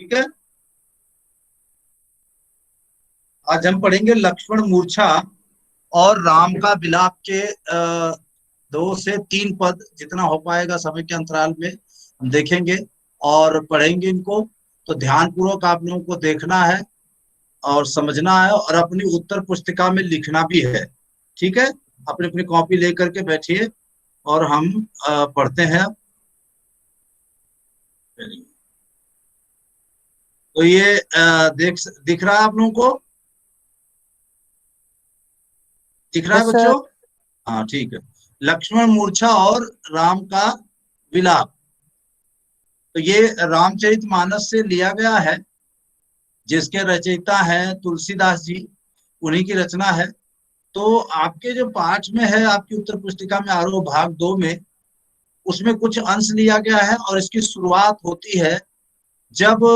ठीक है। आज हम पढ़ेंगे लक्ष्मण मूर्छा और राम का विलाप के 2 से 3 पद, जितना हो पाएगा समय के अंतराल में हम देखेंगे और पढ़ेंगे इनको। तो ध्यान पूर्वक आप लोगों को देखना है और समझना है और अपनी उत्तर पुस्तिका में लिखना भी है। ठीक है, अपनी अपनी कॉपी लेकर के बैठिए और हम पढ़ते हैं। तो ये दिख रहा है आप लोगों को? दिख रहा है यस बच्चों? सर। हाँ ठीक है। लक्ष्मण मूर्छा और राम का विलाप। तो ये रामचरितमानस से लिया गया है, जिसके रचयिता हैं तुलसीदास जी, उन्हीं की रचना है। तो आपके जो पाठ में है, आपकी उत्तर पुस्तिका में आरोह भाग 2 में, उसमें कुछ अंश लिया गया है और इसकी शुरुआत होती है जब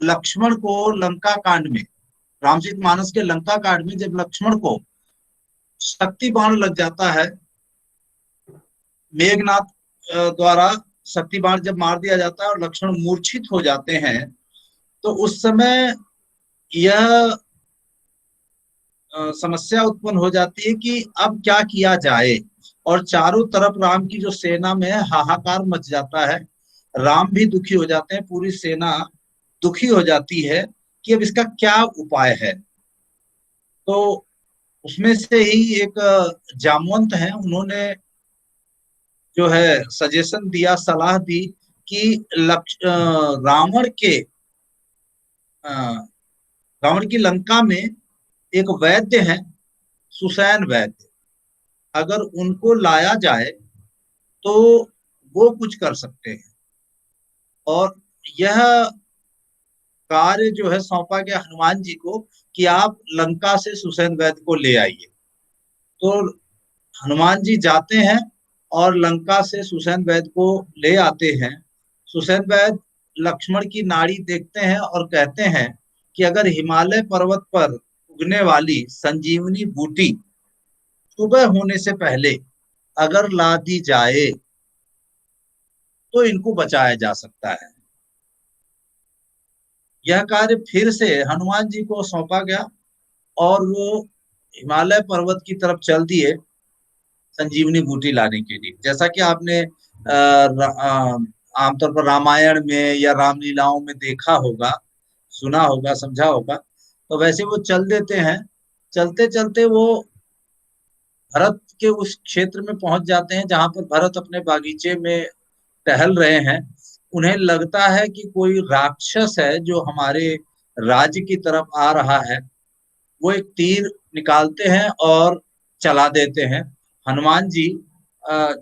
लक्ष्मण को लंका कांड में, रामचरितमानस के लंका कांड में जब लक्ष्मण को शक्ति बाण लग जाता है, मेघनाथ द्वारा शक्ति बाण जब मार दिया जाता है और लक्ष्मण मूर्छित हो जाते हैं, तो उस समय यह समस्या उत्पन्न हो जाती है कि अब क्या किया जाए। और चारों तरफ राम की जो सेना में हाहाकार मच जाता है, राम भी दुखी हो जाते हैं, पूरी सेना दुखी हो जाती है कि अब इसका क्या उपाय है। तो उसमें से ही एक जामवंत हैं, उन्होंने जो है सजेशन दिया, सलाह दी कि रावण के रावण की लंका में एक वैद्य है, सुसैन वैद्य, अगर उनको लाया जाए तो वो कुछ कर सकते हैं। और यह कार्य जो है सौंपा गया हनुमान जी को कि आप लंका से सुसैन वैद्य को ले आइए। तो हनुमान जी जाते हैं और लंका से सुसैन वैद्य को ले आते हैं। सुसैन वैद्य लक्ष्मण की नाड़ी देखते हैं और कहते हैं कि अगर हिमालय पर्वत पर उगने वाली संजीवनी बूटी सुबह होने से पहले अगर ला दी जाए तो इनको बचाया जा सकता है। यह कार्य फिर से हनुमान जी को सौंपा गया और वो हिमालय पर्वत की तरफ चल दिए संजीवनी बूटी लाने के लिए। जैसा कि आपने आमतौर पर रामायण में या रामलीलाओं में देखा होगा, सुना होगा, समझा होगा। तो वैसे वो चल देते हैं। चलते चलते वो भरत के उस क्षेत्र में पहुंच जाते हैं जहां पर भरत अपने बागीचे में टहल रहे हैं। उन्हें लगता है कि कोई राक्षस है जो हमारे राज्य की तरफ आ रहा है। वो एक तीर निकालते हैं और चला देते हैं। हनुमान जी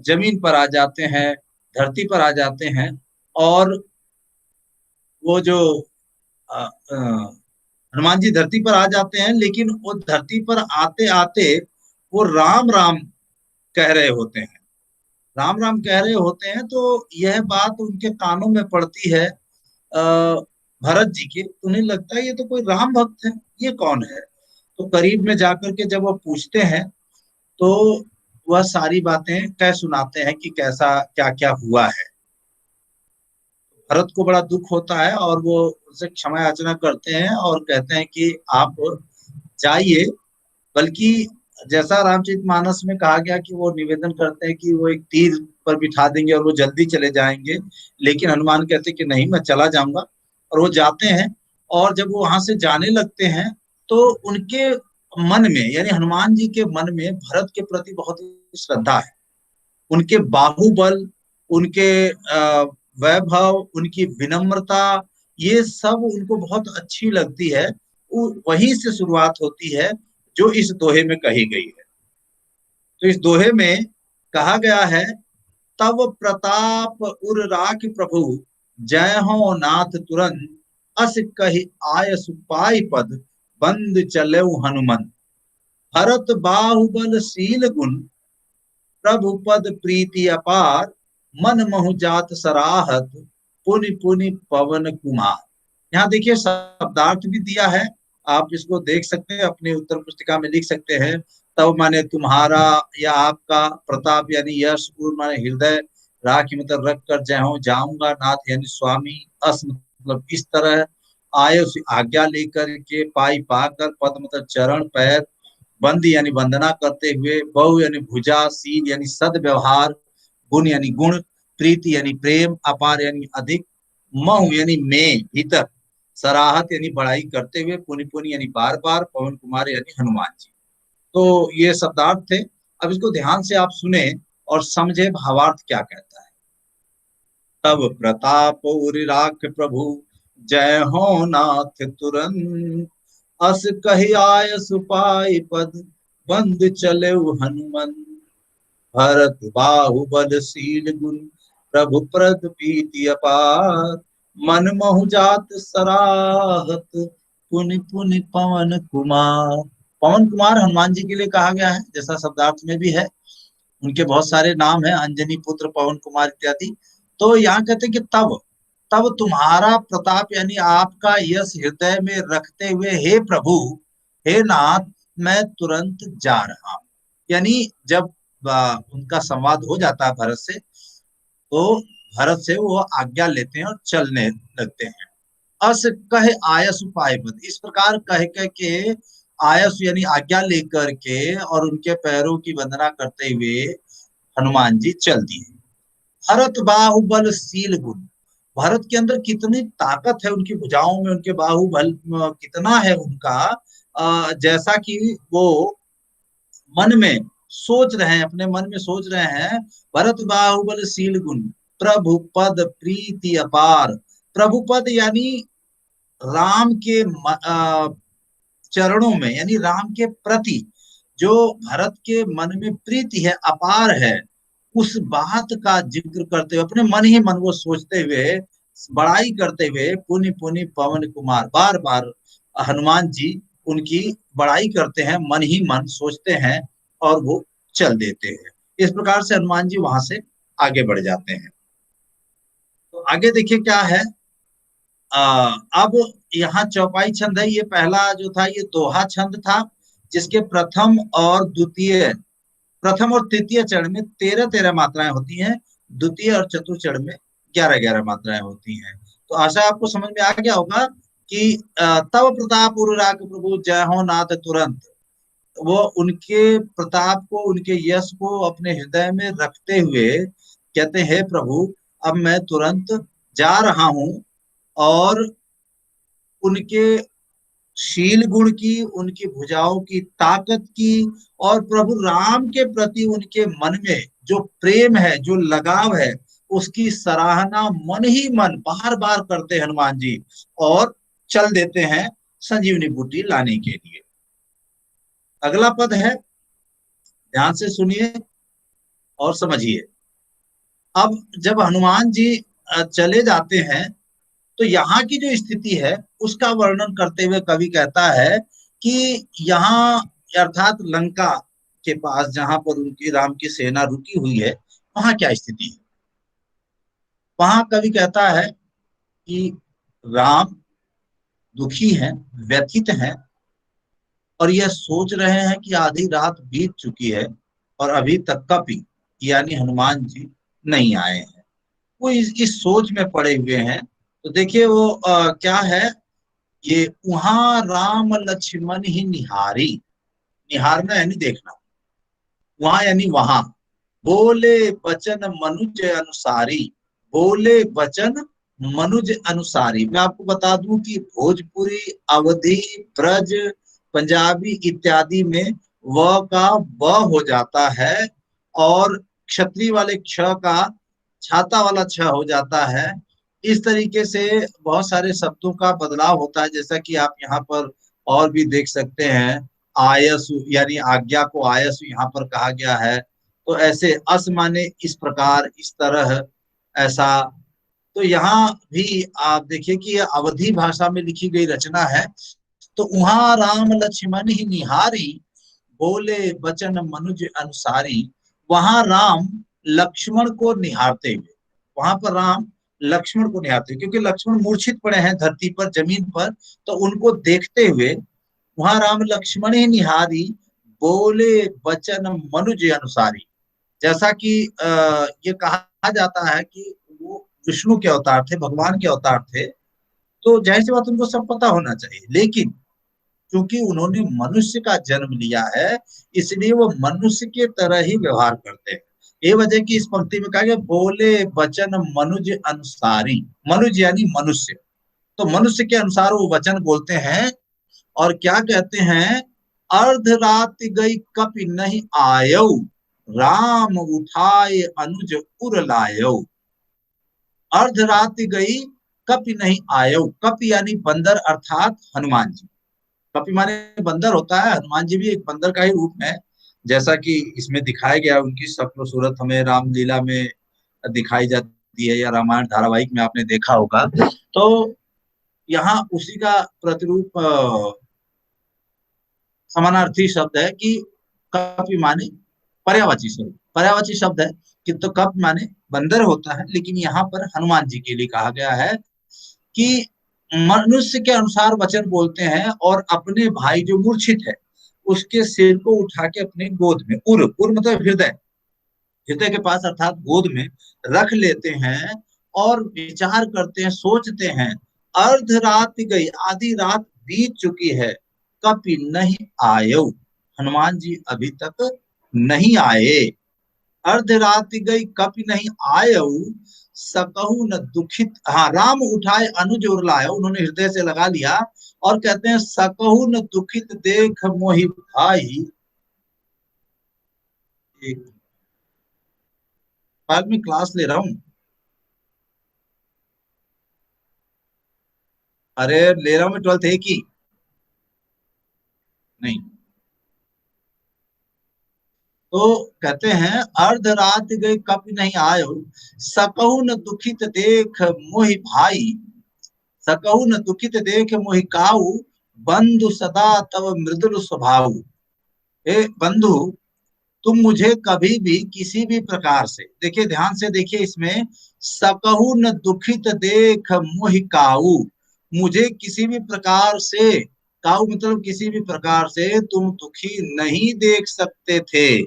जमीन पर आ जाते हैं, धरती पर आ जाते हैं। और वो जो अ, अ, हनुमान जी धरती पर आ जाते हैं, लेकिन वो धरती पर आते आते वो राम राम कह रहे होते हैं। राम राम कह रहे होते हैं, तो यह बात उनके कानों में पड़ती है भरत जी के। उन्हें लगता है ये तो कोई राम भक्त है, ये कौन है। तो करीब में जाकर के जब वो पूछते हैं तो वह सारी बातें कह सुनाते हैं कि कैसा क्या क्या हुआ है। भरत को बड़ा दुख होता है और वो उनसे क्षमा याचना करते हैं और कहते हैं कि आप जाइए। बल्कि जैसा रामचरितमानस में कहा गया कि वो निवेदन करते हैं कि वो एक तीर पर बिठा देंगे और वो जल्दी चले जाएंगे, लेकिन हनुमान कहते हैं कि नहीं, मैं चला जाऊंगा। और वो जाते हैं। और जब वो वहां से जाने लगते हैं तो उनके मन में, यानी हनुमान जी के मन में भरत के प्रति बहुत श्रद्धा है। उनके बाहुबल, उनके वैभव, उनकी विनम्रता, ये सब उनको बहुत अच्छी लगती है। वहीं से शुरुआत होती है जो इस दोहे में कही गई है। तो इस दोहे में कहा गया है, तब प्रताप उर राख प्रभु, जय हो नाथ तुरंत, अस कही आय सुपाई पद, बंद चले हनुमन, भरत बाहुबल शील गुण, प्रभु पद प्रीति अपार, मन महु जात सराहत, पुनि पुनि पवन कुमार। यहाँ देखिए शब्दार्थ भी दिया है, आप इसको देख सकते हैं, अपनी उत्तर पुस्तिका में लिख सकते हैं। तब माने तुम्हारा या आपका, प्रताप यानी यश, उर माने हृदय, राखी मतलब रख कर जय हो जाऊंगा नाथ यानी स्वामी, अस मतलब इस तरह, आयुष आज्ञा लेकर के, पाई पाकर, पद मतलब चरण पैर, बंद यानी वंदना करते हुए, बहु यानी भुजा, सील यानी सदव्यवहार, गुण यानी गुण, प्रीति यानी प्रेम, अपार यानी अधिक, मऊ यानी में भीतर, सराहत यानी बड़ाई करते हुए, पुनि पुनि यानी बार बार, पवन कुमार यानी हनुमान जी। तो ये शब्दार्थ थे। अब इसको ध्यान से आप सुने और समझे भावार्थ क्या कहता है। तब प्रताप उरि राख प्रभु, जय हो नाथ तुरंत, अस कही आय सुपाई पद, बंद चले हनुमंत, भरत बाहुबल शील गुण, प्रभु प्रद प्रीति अपार, मन मोहु जात सराहत, पुनि पुनि पवन कुमार। पवन कुमार हनुमान जी के लिए कहा गया है, जैसा शब्दार्थ में भी है। उनके बहुत सारे नाम हैं, अंजनी पुत्र, पवन कुमार इत्यादि। तो यहाँ कहते हैं कि तब तब तुम्हारा प्रताप यानी आपका यश हृदय में रखते हुए, हे प्रभु, हे नाथ, मैं तुरंत जा रहा हूं। यानी जब उनका संवाद हो जाता है भरत से, तो भरत से वो आज्ञा लेते हैं और चलने लगते हैं। अस कह आयस उपाय बद, इस प्रकार कह कह के आयस यानी आज्ञा लेकर के और उनके पैरों की वंदना करते हुए हनुमान जी चल दिए। भरत बाहुबल शील गुण, भरत के अंदर कितनी ताकत है, उनकी भुजाओं में उनके बाहुबल कितना है उनका, जैसा कि वो मन में सोच रहे हैं, अपने मन में सोच रहे हैं। भरत बाहुबल शील गुण, प्रभु पद प्रीति अपार, प्रभु पद यानी राम के चरणों में, यानी राम के प्रति जो भरत के मन में प्रीति है, अपार है, उस बात का जिक्र करते हुए, अपने मन ही मन वो सोचते हुए, बड़ाई करते हुए, पुनि पुनि पवन कुमार, बार बार हनुमान जी उनकी बड़ाई करते हैं, मन ही मन सोचते हैं और वो चल देते हैं। इस प्रकार से हनुमान जी वहां से आगे बढ़ जाते हैं। तो आगे देखिए क्या है। अब यहाँ चौपाई छंद है। ये पहला जो था ये दोहा छंद था, जिसके प्रथम और तृतीय चरण में 13-13 मात्राएं होती हैं, द्वितीय और चतुर्थ चरण में 11-11 मात्राएं होती हैं। तो आशा आपको समझ में आ गया होगा कि तब प्रताप उर्राक प्रभु, जय हो नाथ तुरंत, वो उनके प्रताप को, उनके यश को अपने हृदय में रखते हुए कहते हैं, प्रभु अब मैं तुरंत जा रहा हूं, और उनके शील गुण की, उनकी भुजाओं की ताकत की, और प्रभु राम के प्रति उनके मन में जो प्रेम है, जो लगाव है, उसकी सराहना मन ही मन बार बार करते हनुमान जी, और चल देते हैं संजीवनी बूटी लाने के लिए। अगला पद है, ध्यान से सुनिए और समझिए। अब जब हनुमान जी चले जाते हैं, तो यहाँ की जो स्थिति है उसका वर्णन करते हुए कवि कहता है कि यहाँ अर्थात लंका के पास जहां पर उनकी राम की सेना रुकी हुई है, वहां क्या स्थिति है। वहां कवि कहता है कि राम दुखी हैं, व्यथित हैं, और यह सोच रहे हैं कि आधी रात बीत चुकी है और अभी तक कपि यानी हनुमान जी नहीं आए हैं। वो इस सोच में पड़े हुए हैं। तो देखिए वो क्या है, ये वहां राम लक्ष्मण ही निहारी, निहारना यानी देखना, वहां यानी वहां, बोले बचन मनुज अनुसारी, बोले बचन मनुज अनुसारी। मैं आपको बता दूं कि भोजपुरी, अवधी, ब्रज, पंजाबी इत्यादि में व का ब हो जाता है, और क्षत्रिय वाले क्ष का छाता वाला छ हो जाता है। इस तरीके से बहुत सारे शब्दों का बदलाव होता है, जैसा कि आप यहाँ पर और भी देख सकते हैं। आयसु यानी आज्ञा को आयसु यहाँ पर कहा गया है। तो ऐसे अस माने इस प्रकार, इस तरह, ऐसा। तो यहाँ भी आप देखिए कि यह अवधी भाषा में लिखी गई रचना है। तो वहां राम लक्ष्मण ही निहारी, बोले बचन मनुज अनुसारी, वहां राम लक्ष्मण को निहारते हुए, वहां पर राम लक्ष्मण को निहारते हुए, क्योंकि लक्ष्मण मूर्छित पड़े हैं धरती पर, जमीन पर, तो उनको देखते हुए वहां राम लक्ष्मण ही निहारी, बोले बचन मनुज अनुसारी। जैसा कि ये कहा कहा जाता है कि वो विष्णु के अवतार थे, भगवान के अवतार थे, तो जाहिर सी बात उनको सब पता होना चाहिए। लेकिन क्योंकि उन्होंने मनुष्य का जन्म लिया है, इसलिए वो मनुष्य के तरह ही व्यवहार करते हैं। ये वजह की इस पंक्ति में कहा गया, बोले वचन मनुज अनुसारी। मनुज यानी मनुष्य, तो मनुष्य के अनुसार वो वचन बोलते हैं। और क्या कहते हैं, अर्ध रात गई कपि नहीं आयो, राम उठाए अनुज उर लायो। अर्ध रात गई कपि नहीं आयो, कपि यानी बंदर अर्थात हनुमान जी। कपि माने बंदर होता है, हनुमान जी भी एक बंदर का ही रूप है, जैसा कि इसमें दिखाया गया। उनकी शक्ल सूरत हमें रामलीला में दिखाई जाती है, या रामायण धारावाहिक में आपने देखा होगा। तो यहाँ उसी का प्रतिरूप समानार्थी शब्द है कि कपि माने पर्यावाची शब्द, पर्यावाची शब्द है कि, तो कप माने बंदर होता है, लेकिन यहाँ पर हनुमान जी के लिए कहा गया है कि मनुष्य के अनुसार वचन बोलते हैं, और अपने भाई जो मूर्छित है उसके सिर को उठा के अपने गोद में, उर उर मतलब हृदय, हृदय के पास अर्थात गोद में रख लेते हैं, और विचार करते हैं, सोचते हैं। अर्ध रात गई, आधी रात बीत चुकी है, कपि नहीं आयो, हनुमान जी अभी तक नहीं आए। अर्ध रात गई कपि नहीं आयो, सकहु न दुखित, हाँ, राम उठाए अनुज उर लायो, उन्होंने हृदय से लगा लिया। और कहते हैं, सकहु न दुखित देख मोहि भाई। एक बाद में क्लास ले रहा हूँ। अरे ले रहा हूँ मैं, 12th एक ही नहीं। तो कहते हैं, अर्ध रात गए कपि नहीं आयो, सकहु न दुखित देख मोहि भाई। सकहु न दुखित देख मोहि काऊ, बंधु सदा तब मृदुल स्वभाव। हे बंधु, तुम मुझे कभी भी किसी भी प्रकार से, देखिए ध्यान से देखिए इसमें, सकहु न दुखित देख मोहि काऊ, मुझे किसी भी प्रकार से, काऊ मतलब किसी भी प्रकार से तुम दुखी नहीं देख सकते थे।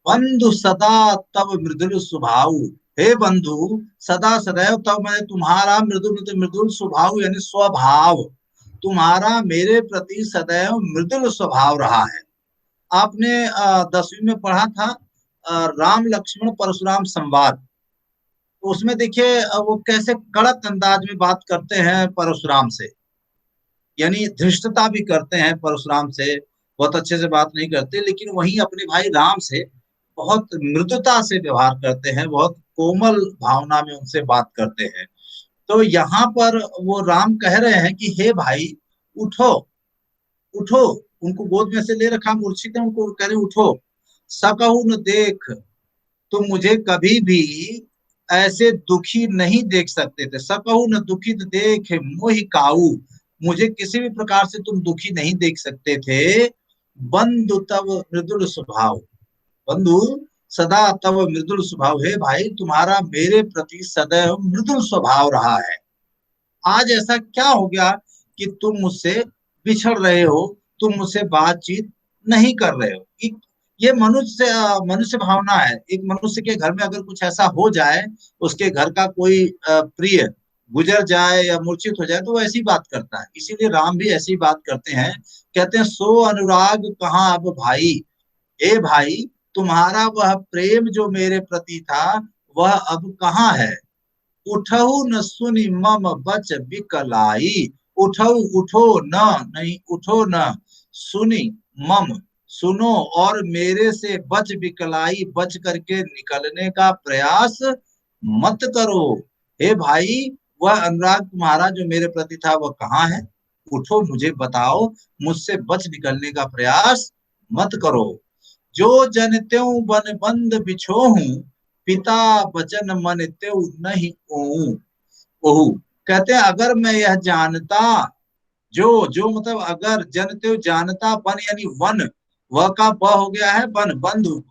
बंधु सदा तब मृदुल स्वभाव, हे बंधु, सदा सदैव तब मैं तुम्हारा मृदुल, मृदुल स्वभाव यानी स्वभाव, तुम्हारा मेरे प्रति सदैव मृदुल स्वभाव रहा है। आपने 10वीं में पढ़ा था राम लक्ष्मण परशुराम संवाद, तो उसमें देखिए वो कैसे कड़क अंदाज में बात करते हैं परशुराम से, यानी धृष्टता भी करते हैं परशुराम से, बहुत अच्छे से बात नहीं करते, लेकिन वहीं अपने भाई राम से बहुत मृदुता से व्यवहार करते हैं, बहुत कोमल भावना में उनसे बात करते हैं। तो यहाँ पर वो राम कह रहे हैं कि हे भाई, उठो, उठो। उनको गोद में से ले रखा, मूर्छित है, उनको कह रहे उठो। सकहु न देख, तुम मुझे कभी भी ऐसे दुखी नहीं देख सकते थे। सकहु न दुखित देख मोहि काऊ, मुझे किसी भी प्रकार से तुम दुखी नहीं देख सकते थे। बंधु तब मृदुल स्वभाव, बंधु सदा तब मृदुल स्वभाव, है भाई तुम्हारा मेरे प्रति सदैव मृदुल स्वभाव रहा है। आज ऐसा क्या हो गया कि तुम मुझसे बिछड़ रहे हो, तुम मुझसे बातचीत नहीं कर रहे हो। ये मनुष्य भावना है। एक मनुष्य के घर में अगर कुछ ऐसा हो जाए, उसके घर का कोई प्रिय गुजर जाए या मूर्छित हो जाए, तो वो ऐसी बात करता है। इसीलिए राम भी ऐसी बात करते हैं, कहते हैं, सो अनुराग कहाँ अब भाई, हे भाई, तुम्हारा वह प्रेम जो मेरे प्रति था वह अब कहाँ है। उठहु न सुनि मम बच बिकलाई, उठऊ उठो न, नहीं उठो न, सुनी मम सुनो, और मेरे से बच बिकलाई, बच करके निकलने का प्रयास मत करो। हे भाई, वह अनुराग तुम्हारा जो मेरे प्रति था वह कहाँ है, उठो, मुझे बताओ, मुझसे बच निकलने का प्रयास मत करो। जो जन त्यों बन बंद बिछोहू, पिता बचन मन त्यों नहीं ओहू। ओहू कहते हैं, अगर मैं यह जानता, जो मतलब अगर, जन त्यों जानता, बन यानी वन, वह का ब हो गया है बन, बंधु,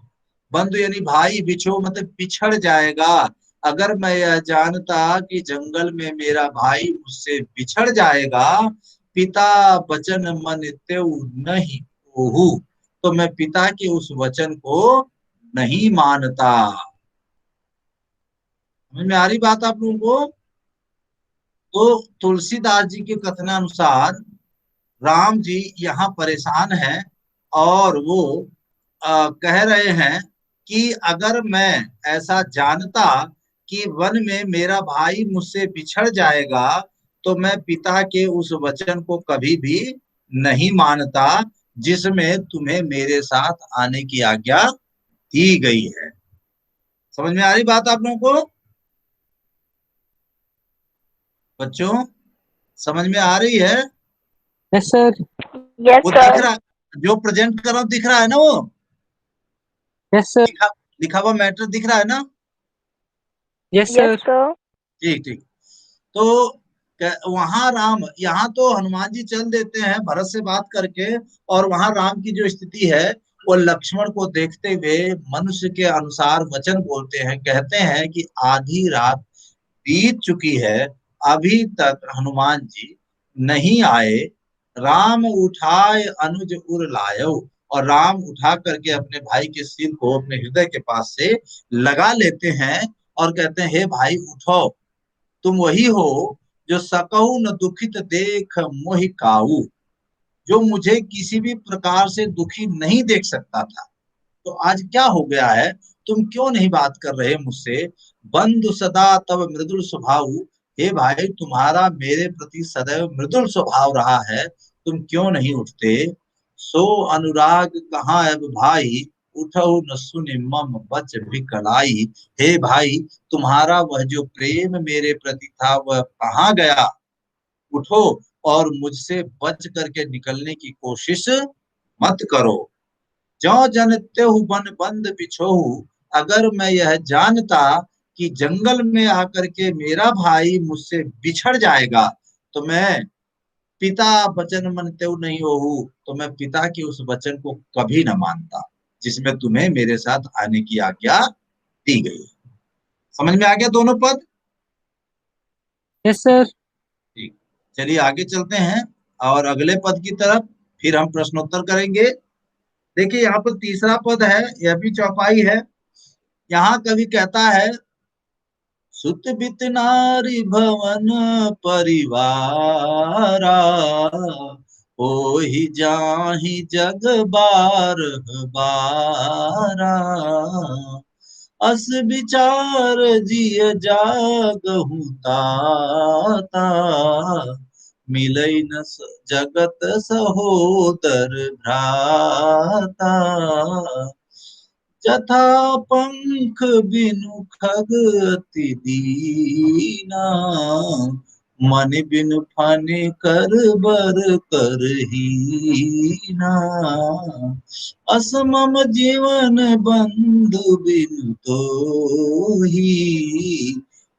बंधु यानी भाई, बिछो मतलब बिछड़ जाएगा। अगर मैं यह जानता कि जंगल में मेरा भाई मुझसे बिछड़ जाएगा, पिता वचन मन त्यों नहीं ओहू, तो मैं पिता के उस वचन को नहीं मानता। समझ में आ रही बात आप लोगों को? तो तुलसीदास जी के कथनानुसार राम जी यहाँ परेशान हैं और वो कह रहे हैं कि अगर मैं ऐसा जानता कि वन में मेरा भाई मुझसे बिछड़ जाएगा तो मैं पिता के उस वचन को कभी भी नहीं मानता जिसमें तुम्हें मेरे साथ आने की आज्ञा दी गई है। समझ में आ रही बात आप लोगों को बच्चों? समझ में आ रही है? Yes sir. यस वो दिख सर। रहा, जो प्रेजेंट कर रहा हूं दिख रहा है ना? वो यस सर। लिखा लिखा हुआ मैटर दिख रहा है ना? Yes yes sir. सर। ठीक ठीक। तो वहां राम, यहाँ तो हनुमान जी चल देते हैं भरत से बात करके, और वहां राम की जो स्थिति है वो लक्ष्मण को देखते हुए मनुष्य के अनुसार वचन बोलते हैं, कहते हैं कि आधी रात बीत चुकी है, अभी तक हनुमान जी नहीं आए। राम उठाए अनुज उर लायो, और राम उठा करके अपने भाई के सिर को अपने हृदय के पास से लगा लेते हैं और कहते हैं, हे भाई उठो, तुम वही हो जो सकहु न दुखित देख मोहि काऊ, जो मुझे किसी भी प्रकार से दुखी नहीं देख सकता था। तो आज क्या हो गया है? तुम क्यों नहीं बात कर रहे मुझसे? बंधु सदा तब मृदुल स्वभाव, हे भाई तुम्हारा मेरे प्रति सदैव मृदुल स्वभाव रहा है, तुम क्यों नहीं उठते? सो अनुराग कहाँ अब भाई, उठो न सुनि मम बच बिकलाई। हे भाई तुम्हारा वह जो प्रेम मेरे प्रति था वह कहाँ गया? उठो और मुझसे बच करके निकलने की कोशिश मत करो। ज्यो जनते बन बंद बिछोहू, अगर मैं यह जानता कि जंगल में आकर के मेरा भाई मुझसे बिछड़ जाएगा तो मैं पिता वचन मनते नहीं होहू, तो मैं पिता के उस वचन को कभी न मानता जिसमें तुम्हें मेरे साथ आने की आज्ञा दी गई। समझ में आ गया दोनों पद? Yes sir. ठीक, चलिए आगे चलते हैं और अगले पद की तरफ, फिर हम प्रश्नोत्तर करेंगे। देखिए यहाँ पर तीसरा पद है, यह भी चौपाई है। यहाँ कवि कहता है, सुत बित नारी भवन परिवारा, होहि जाहि जग बार बारा, अस विचार जिय जागहु ताता, मिलई न जगत सहोदर भ्राता, जथा पंख बिनु खग अति दीना, मन बिनु फने कर बर कर हीना, असमम जीवन बंधु बिनु तोही,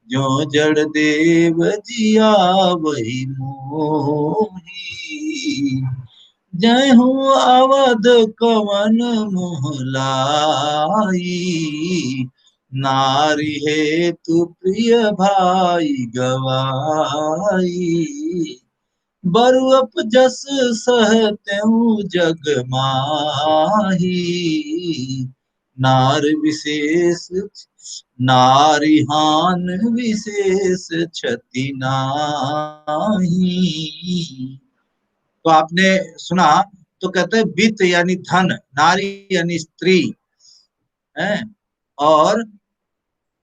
जो जड़ देव जिया वही मोही, जय हूँ अवध कवन मोहलाई, नारी है तू प्रिय भाई गवाई, बरु अपजस सहत्यऊ जग माही, नार विशेष नारिहान विशेष क्षति नाही। तो आपने सुना, तो कहते हैं वित्त यानी धन, नारी यानी स्त्री है, और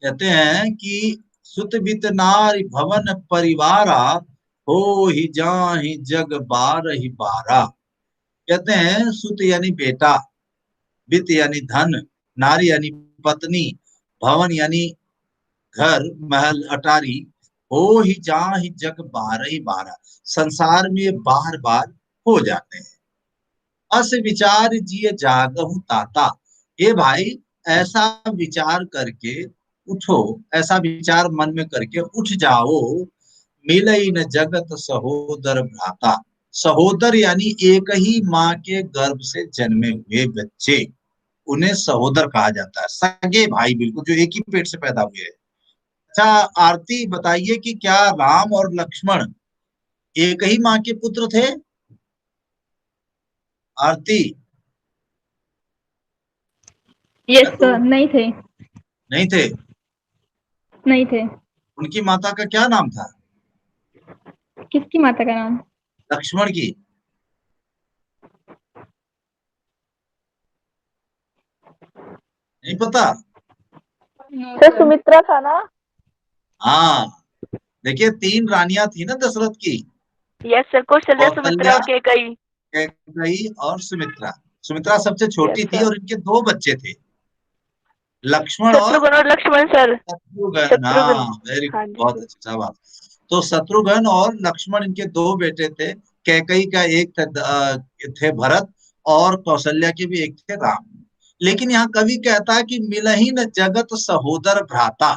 कहते हैं कि सुत वित्त नारी भवन परिवारा, हो ही जाहि जग बार ही बारा। कहते हैं सुत यानी बेटा, वित्त यानी धन, नारी यानी पत्नी, भवन यानी घर महल अटारी, हो ही जाहि जग बार ही बारा, संसार में बार बार हो जाते हैं। अस विचार जिय जागहु ताता, हे भाई ऐसा विचार करके उठो, ऐसा विचार मन में करके उठ जाओ। मिलई न जगत सहोदर भ्राता, सहोदर यानी एक ही माँ के गर्भ से जन्मे हुए बच्चे, उन्हें सहोदर कहा जाता है, सगे भाई बिल्कुल, जो एक ही पेट से पैदा हुए हैं। अच्छा आरती बताइए कि क्या राम और लक्ष्मण एक ही माँ के पुत्र थे? आरती। यस सर, नहीं थे। नहीं थे। नहीं थे। उनकी माता का क्या नाम था? किसकी माता का नाम? लक्ष्मण की। नहीं पता? सर सुमित्रा था ना? हाँ, देखिए 3 रानियां थी ना दशरथ की। यस सर, कौशल्या, सुमित्रा कौशल्या, और कैकेयी। कैकेयी और सुमित्रा। सुमित्रा सबसे छोटी यस थी सर। और इनके 2 बच्चे थे, लक्ष्मण और शत्रुघ्न और लक्ष्मण सर। शत्रुघ्न। शत्रुघ्न। हाँ, वेरी गुड, हाँ जी बहुत सर। अच्छा बात। तो शत्रुघ्न और लक्ष्मण इनके 2 बेटे थे। कैकेयी का एक थे भरत, और कौशल्या के भी एक थे राम। लेकिन यहाँ कवि कहता है कि मिलहि न जगत सहोदर भ्राता।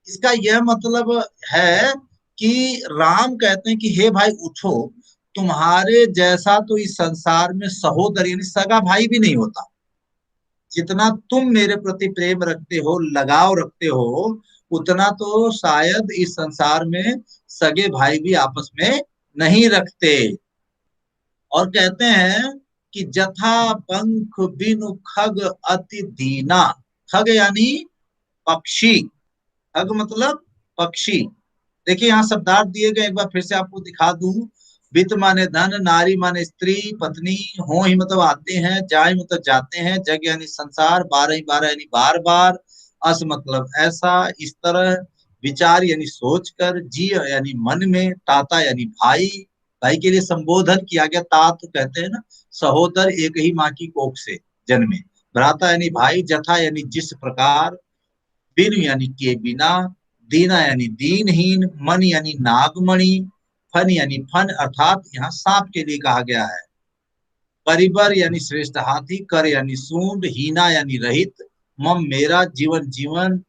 इसका यह मतलब है कि राम कहते हैं कि हे भाई उठो, तुम्हारे जैसा तो इस संसार में सहोदर यानी सगा भाई भी नहीं होता। जितना तुम मेरे प्रति प्रेम रखते हो, लगाव रखते हो, उतना तो शायद इस संसार में सगे भाई भी आपस में नहीं रखते। और कहते हैं कि जथा पंख बिनु खग अति दीना। खग यानी पक्षी, खग मतलब पक्षी। देखिए यहाँ शब्दार्थ दिए गए, एक बार फिर से आपको दिखा दूं। वित्त माने धन, नारी माने स्त्री, पत्नी, हो ही मतलब आते हैं, जाए मतलब जाते हैं, जग यानी संसार, 12 ही 12 यानी बार बार, अस मतलब ऐसा, इस तरह, विचार यानी सोच कर, जी यानी मन में, ताता यानी भाई, भाई के लिए संबोधन किया गया। तात कहते हैं ना, सहोदर एक ही माँ की कोख से जन्मे। भ्राता यानी भाई, जथा यानी जिस प्रकार, बिनु यानी के बिना, दीना यानी दीनहीन, मन यानी नागमणि, फन यानी फन अर्थात यहाँ सांप के लिए कहा गया है। परिबर यानी श्रेष्ठ हाथी, कर यानी सूंड, हीना यानी रहित, मम मेरा, जीवन जीवन,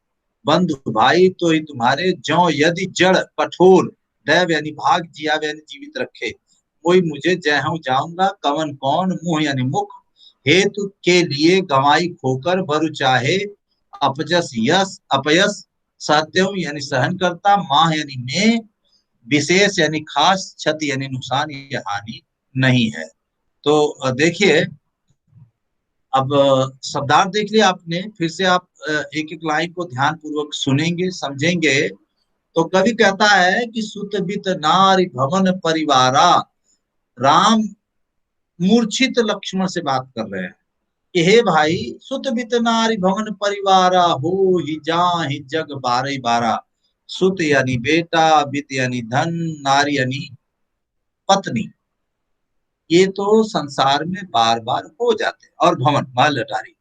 बंधु भाई तो ही तुम्हारे, ज्यो यदि जड़ कठोर, दैव यानी भाग, जिया यानी जीवित रखे, कोई मुझे जय हूं जाऊंगा, कवन कौन, मुंह यानी मुख, हेतु के लिए गवाई खोकर, बरु चाहे अपजस यस अपयस, सत्यम यानी सहन करता, माह यानी में, विशेष यानी खास, क्षति यानी नुकसान या हानि नहीं है। तो देखिए, अब शब्दार्थ देख लिया आपने, फिर से आप एक एक लाइन को ध्यान पूर्वक सुनेंगे, समझेंगे। तो कवि कहता है कि सुत बित नारी भवन परिवारा। राम मूर्छित लक्ष्मण से बात कर रहे हैं कि हे भाई, सुत बित नारी भवन परिवारा, हो ही जाहि जग बारह बारह। सुत यानी बेटा, बित यानी धन, नारी यानी पत्नी, ये तो संसार में बार बार हो जाते हैं। और भवन महल अटारी।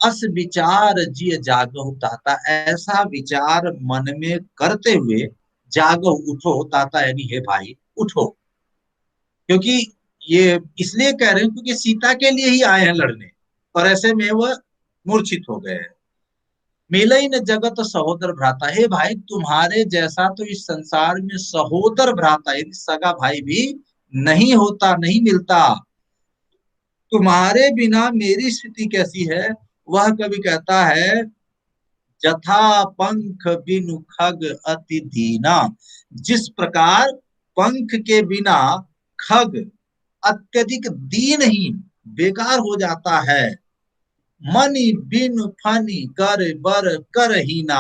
अस विचार जिय जागहु ताता, ऐसा विचार मन में करते हुए जागो उठो, ताता यानी हे भाई उठो। क्योंकि ये इसलिए कह रहे हैं क्योंकि सीता के लिए ही आए हैं लड़ने, और ऐसे में वह मूर्छित हो गए हैं। मिलई न जगत सहोदर भ्राता, हे भाई तुम्हारे जैसा तो इस संसार में सहोदर भ्राता यानी सगा भाई भी नहीं होता, नहीं मिलता। तुम्हारे बिना मेरी स्थिति कैसी है, वह कवि कहता है, जथा पंख बिनु खग अति दीना। जिस प्रकार पंख के बिना खग अत्यधिक दीनहीन, बेकार हो जाता है, मणि बिन फनी कर बर कर हीना।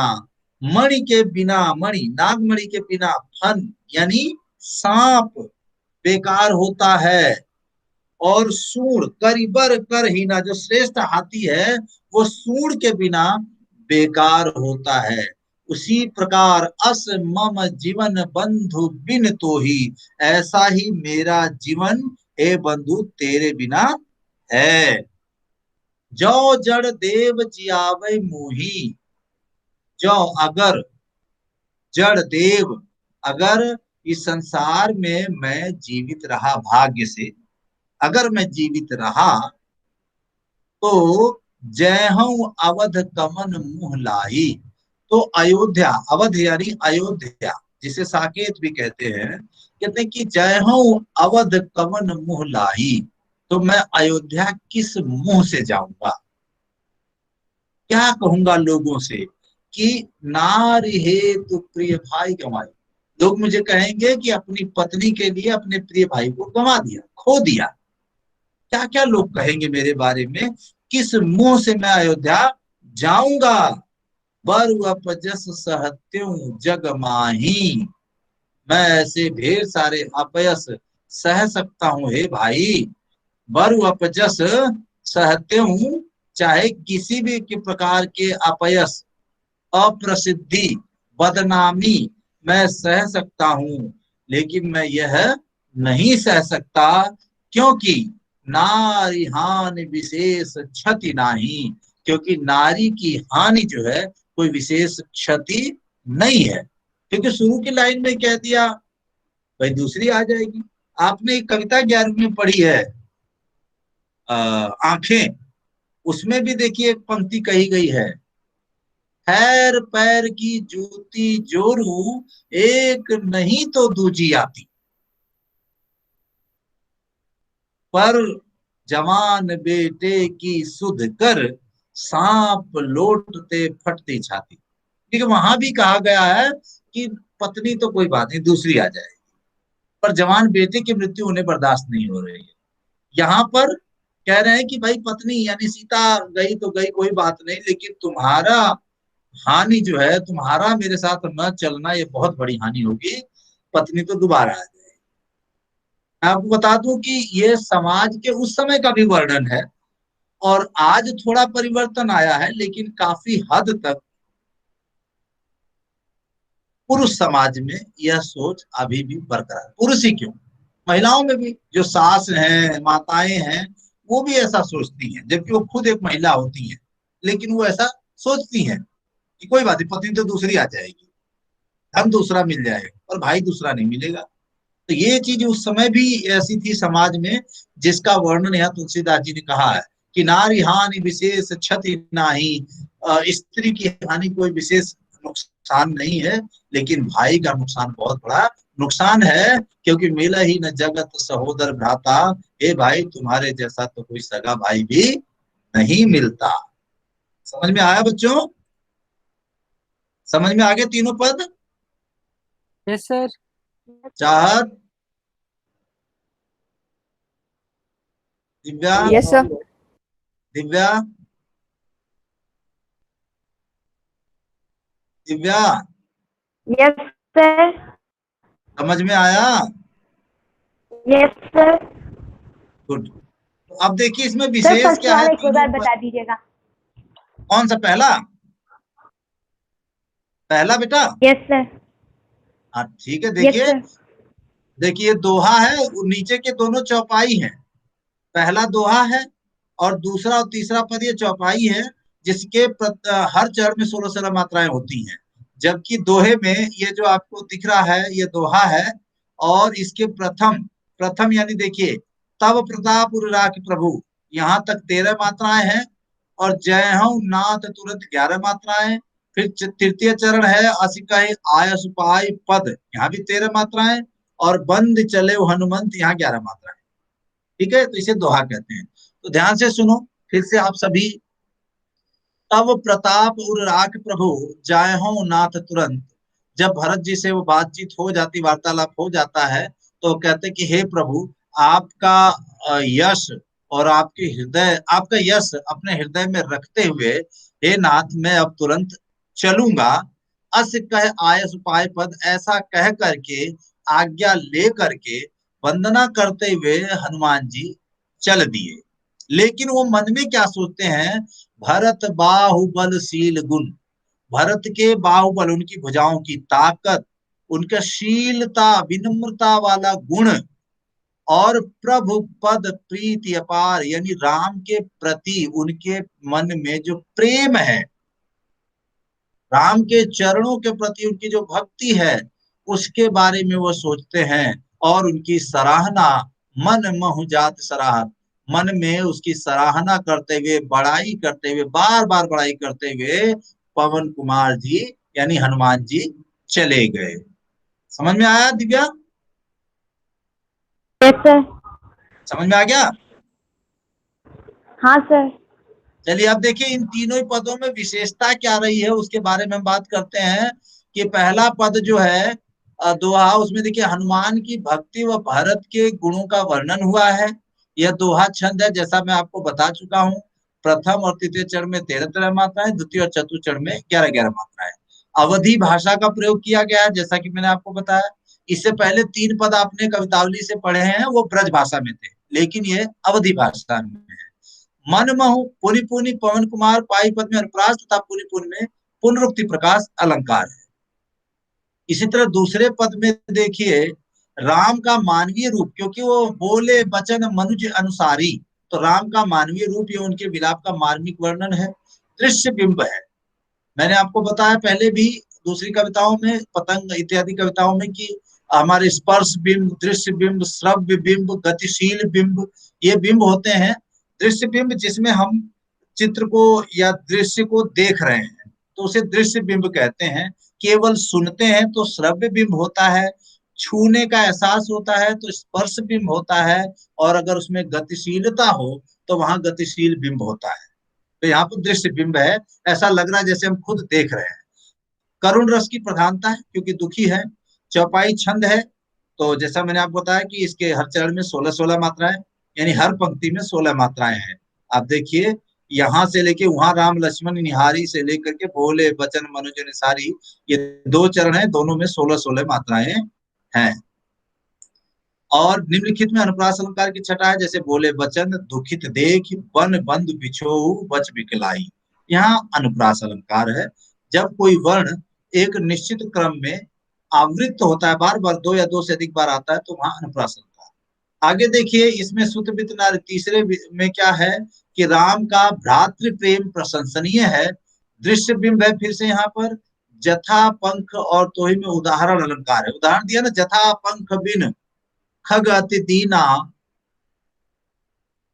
मणि के बिना, मणि नागमणि के बिना, फन यानी सांप बेकार होता है, और सूर करिबर कर हीना, जो श्रेष्ठ हाथी है वो सूर के बिना बेकार होता है। उसी प्रकार अस मम जीवन बंधु बिन तो ही, ऐसा ही मेरा जीवन हे बंधु तेरे बिना है। जो जड़ देव जियावे मोही, जो अगर जड़ देव, अगर इस संसार में मैं जीवित रहा भाग्य से, अगर मैं जीवित रहा तो जय हूं अवध कमन मुह लाई। तो अयोध्या, अवध यानी अयोध्या, जिसे साकेत भी कहते हैं, कहते हैं कि जय हूं अवध कमन मुह लाई। तो मैं अयोध्या किस मुंह से जाऊंगा, क्या कहूंगा लोगों से कि नारी हे तु प्रिय भाई गंवाई। लोग मुझे कहेंगे कि अपनी पत्नी के लिए अपने प्रिय भाई को गंवा दिया, खो दिया। क्या क्या लोग कहेंगे मेरे बारे में, किस मुंह से मैं अयोध्या जाऊंगा। बरु अपजस सहत्यूं जग माही। मैं ऐसे ढेर सारे अपयस सह सकता हूँ हे भाई। बरु अपजस सहते हूँ, चाहे किसी भी के प्रकार के अपयस, अप्रसिद्धि, बदनामी मैं सह सकता हूँ, लेकिन मैं यह नहीं सह सकता, क्योंकि नारी हानि विशेष क्षति नाही। क्योंकि नारी की हानि जो है कोई विशेष क्षति नहीं है। क्योंकि शुरू की लाइन में कह दिया, भाई दूसरी आ जाएगी। आपने एक कविता 11वीं में पढ़ी है, आंखें, उसमें भी देखिए एक पंक्ति कही गई है, पैर पैर की जूती जोरू, एक नहीं तो दूजी आती। पर जवान बेटे की सुध कर, सांप लौटते फटती छाती। ठीक है, वहां भी कहा गया है कि पत्नी तो कोई बात नहीं, दूसरी आ जाएगी, पर जवान बेटे की मृत्यु उन्हें बर्दाश्त नहीं हो रही है। यहाँ पर कह रहे हैं कि भाई पत्नी यानी सीता गई तो गई, कोई बात नहीं, लेकिन तुम्हारा हानि जो है, तुम्हारा मेरे साथ न चलना, ये बहुत बड़ी हानि होगी। पत्नी तो दोबारा आ जाएगी। मैं आपको बता दूं कि ये समाज के उस समय का भी वर्णन है, और आज थोड़ा परिवर्तन आया है, लेकिन काफी हद तक पुरुष समाज में यह सोच अभी भी बरकरार। पुरुष ही क्यों, महिलाओं में भी जो सास हैं, माताएं हैं, वो भी ऐसा सोचती हैं, जबकि वो खुद एक महिला होती हैं, लेकिन वो ऐसा सोचती हैं कि कोई बात नहीं, पत्नी तो दूसरी आ जाएगी, धन दूसरा मिल जाएगा, और भाई दूसरा नहीं मिलेगा। तो ये चीज उस समय भी ऐसी थी समाज में, जिसका वर्णन यहाँ तुलसीदास जी ने कहा है कि नारी हानि विशेष क्षति नाही। स्त्री की हानि कोई विशेष नुकसान नहीं है, लेकिन भाई का नुकसान बहुत बड़ा नुकसान है, क्योंकि मिला ही न जगत सहोदर भ्राता। हे भाई, तुम्हारे जैसा तो कोई सगा भाई भी नहीं मिलता। समझ में आया बच्चों? समझ में आ गए तीनों पद? Yes sir. Chahat, Divya, yes sir. Divya, Divya, yes sir. समझ में आया? Yes sir. गुड। तो अब देखिए इसमें सर विशेष फर्स्ट क्या है, वाला एक तीनों बार बता दीजिएगा। कौन सा पहला? पहला बेटा, यस सर। हाँ ठीक है। यस देखिए, सर। देखिए दोहा है, वो नीचे के दोनों चौपाई हैं। पहला दोहा है, और दूसरा और तीसरा पद ये चौपाई है, जिसके हर चरण में 16-16 मात्राएं होती हैं। जबकि दोहे में ये जो आपको दिख रहा है ये दोहा है, और इसके प्रथम प्रथम यानी देखिए, तब प्रताप उर राख प्रभु, यहाँ तक 13 मात्राएं हैं, और जय हूं नाथ तुरंत 11 मात्राएं। फिर तृतीय चरण है असिकहि आयस पाई पद, यहाँ भी 13 मात्राएं, और बंद चले हनुमंत, यहाँ 11 मात्राएं। ठीक है, तो इसे दोहा कहते हैं। तो ध्यान से सुनो फिर से आप सभी। तब प्रताप उर राख प्रभु, जाय हो नाथ तुरंत। जब भरत जी से वो बातचीत हो जाती, वार्तालाप हो जाता है, तो कहते कि हे प्रभु, आपका यश और आपके हृदय, आपका यश अपने हृदय में रखते हुए, हे नाथ मैं अब तुरंत चलूंगा। अस कह आयस पाय पद, ऐसा कह करके, आज्ञा ले करके, वंदना करते हुए हनुमान जी चल दिए। लेकिन वो मन में क्या सोचते हैं, भरत बाहुबलशील गुण, भरत के बाहुबल, उनकी भुजाओं की ताकत, उनका शीलता, विनम्रता वाला गुण, और प्रभु पद प्रीति अपार, यानी राम के प्रति उनके मन में जो प्रेम है, राम के चरणों के प्रति उनकी जो भक्ति है, उसके बारे में वो सोचते हैं, और उनकी सराहना, मन महु जात सराहत, मन में उसकी सराहना करते हुए, बड़ाई करते हुए, बार बार बड़ाई करते हुए पवन कुमार जी यानी हनुमान जी चले गए। समझ में आया दिव्या? Yes sir. समझ में आ गया? हाँ सर। चलिए अब देखिए इन तीनों ही पदों में विशेषता क्या रही है, उसके बारे में हम बात करते हैं। कि पहला पद जो है दोहा, उसमें देखिए हनुमान की भक्ति व भारत के गुणों का वर्णन हुआ है। यह दोहा छंद है, जैसा मैं आपको बता चुका हूँ। प्रथम और तृतीय चरण में 13-13 मात्राएं, द्वितीय और चतुर्थ चरण में 11-11 मात्राएं। अवधि भाषा का प्रयोग किया गया है, जैसा कि मैंने आपको बताया। इससे पहले 3 पद आपने कवितावली से पढ़े हैं, वो ब्रज भाषा में थे, लेकिन ये अवधि भाषा में है। मन महु पुनि पुनि पवन कुमार, पाई पद में अनुप्रास तथा पुनि पुनि में पुनरुक्ति प्रकाश अलंकार है। इसी तरह दूसरे पद में देखिए, राम का मानवीय रूप, क्योंकि वो बोले बचन मनुज अनुसारी, तो राम का मानवीय रूप, ये उनके विलाप का मार्मिक वर्णन है। दृश्य बिंब है, मैंने आपको बताया पहले भी दूसरी कविताओं में, पतंग इत्यादि कविताओं में, कि हमारे स्पर्श बिंब, दृश्य बिंब, श्रव्य बिंब, गतिशील बिंब, ये बिंब होते हैं। दृश्य बिंब जिसमें हम चित्र को या दृश्य को देख रहे हैं, तो उसे दृश्य बिंब कहते हैं। केवल सुनते हैं तो श्रव्य बिंब होता है, छूने का एहसास होता है तो स्पर्श बिंब होता है, और अगर उसमें गतिशीलता हो तो वहां गतिशील बिंब होता है। तो यहाँ पर दृश्य बिंब है, ऐसा लग रहा है जैसे हम खुद देख रहे हैं। करुण रस की प्रधानता है, क्योंकि दुखी है। चौपाई छंद है, तो जैसा मैंने आपको बताया कि इसके हर चरण में 16-16 मात्राएं, यानी हर पंक्ति में 16 मात्राएं हैं। आप देखिए, यहाँ से लेके वहां राम लक्ष्मण निहारी से लेकर के बोले बचन मनुज निसारी, ये 2 चरण है, दोनों में 16-16 मात्राएं हैं। और निम्नलिखित में अनुप्रास अलंकार की छटा है, जैसे बोले बचन दुखित देख, वन बंधु बिछोहु बच बिकलाई। यहाँ अनुप्रास अलंकार है। जब कोई वर्ण एक निश्चित क्रम में आवृत्त होता है, बार बार 2 या 2 से अधिक बार आता है, तो वहां अनुप्रास अलंकार। आगे देखिए, इसमें सुतबित नारी तीसरे में क्या है कि राम का भ्रातृ प्रेम प्रशंसनीय है। दृश्य बिंब है फिर से यहाँ पर। जथा पंख और तोहि में उदाहरण अलंकार है, उदाहरण दिया ना, जथा पंख बिन खग अति दीना,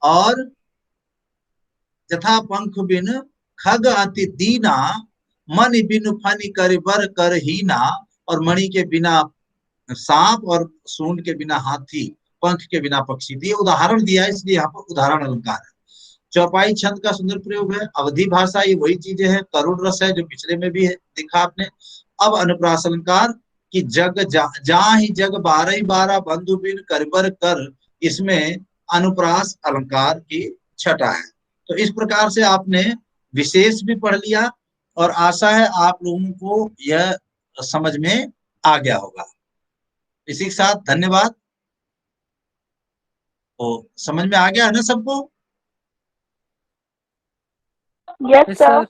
और जथा पंख बिन खग अति दीना, मन बिन फनि कर बर कर हीना, और मणि के बिना सांप और सूंड के बिना हाथी, पंख के बिना पक्षी। ये उदाहरण दिया है, इसलिए यहाँ पर उदाहरण अलंकार है। चौपाई छंद का सुंदर प्रयोग है। अवधि भाषा ये वही चीजें है। करुण रस है, जो पिछले में भी है, दिखा आपने। अब अनुप्रास अलंकार कि जग जाहि जग 12 बंधु बिन करबर कर, इसमें अनुप्रास अलंकार की छटा है। तो इस प्रकार से आपने विशेष भी पढ़ लिया, और आशा है आप लोगों को यह समझ में आ गया होगा। इसी के साथ धन्यवाद। तो समझ में आ गया है ना सबको? Yes yes sir. सर।